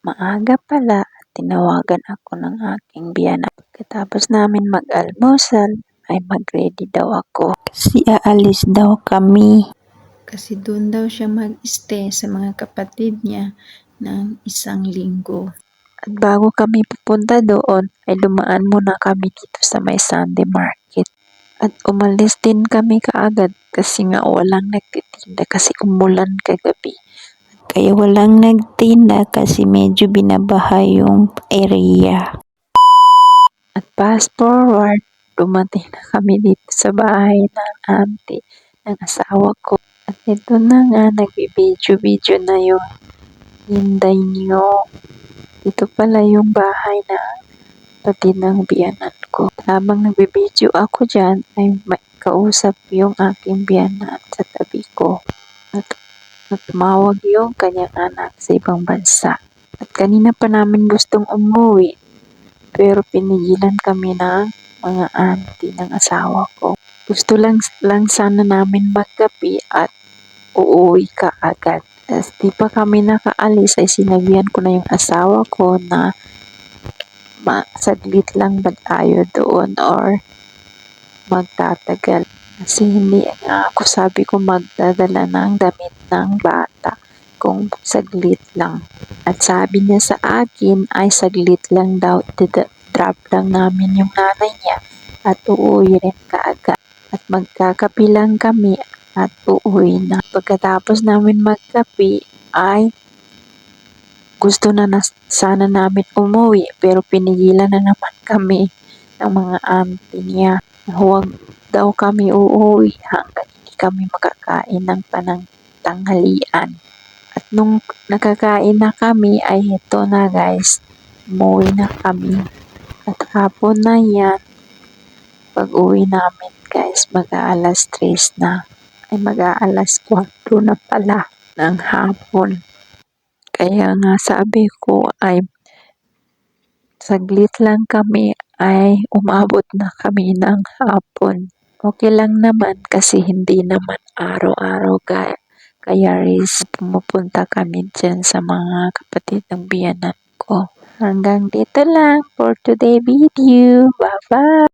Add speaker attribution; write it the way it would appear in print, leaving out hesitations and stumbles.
Speaker 1: Maaga pala, tinawagan ako ng aking biyenan. Pagkatapos namin mag-almusal, ay mag-ready daw ako. Kasi aalis daw kami. Kasi doon daw siya mag-stay sa mga kapatid niya ng 1 linggo. At bago kami pupunta doon, ay dumaan muna kami dito sa may Sunday Market. At umalis din kami kaagad kasi nga walang nagtitinda kasi umulan kagabi. Kaya walang nagtinda kasi medyo binabaha yung area. At fast forward, dumating na kami dito sa bahay ng auntie ng asawa ko. At ito na nga, nagbibidyo-video na yung hinday niyo. Ito pala yung bahay na pati ng biyanan ko. Habang nagbibidyo ako dyan, ay may kausap yung aking biyanan sa tabi ko. At tumawag yung kanyang anak sa ibang bansa. At kanina pa namin gustong umuwi, pero pinigilan kami ng mga auntie ng asawa ko. Gusto lang sana namin magkape at uuwi ka agad. As di pa kami nakaalis ay sinabihan ko na yung asawa ko na saglit lang ba tayo doon or magtatagal. Kasi hindi nga ako sabi ko magdadala ng damit ng bata kung saglit lang. At sabi niya sa akin ay saglit lang daw, drop lang namin yung nanay niya at uuwi rin kaagad. At magkakapi lang kami at uuwi na. Pagkatapos namin magkapi ay gusto na sana namin umuwi pero pinigilan na naman kami ng mga auntie niya. Huwag daw kami uuwi hanggang hindi kami makakain ng tanghalian. At nung nakakain na kami ay ito na guys, umuwi na kami. At hapon na yan, pag uwi namin guys, mag-aalas 3 na. Ay mag-aalas 4 na pala ng hapon. Kaya nga sabi ko ay saglit lang kami ay umabot na kami ng hapon. Okay lang naman kasi hindi naman araw-araw kaya risk pumupunta kami dyan sa mga kapatid ng biyanan ko. Hanggang dito lang for today video. Bye-bye!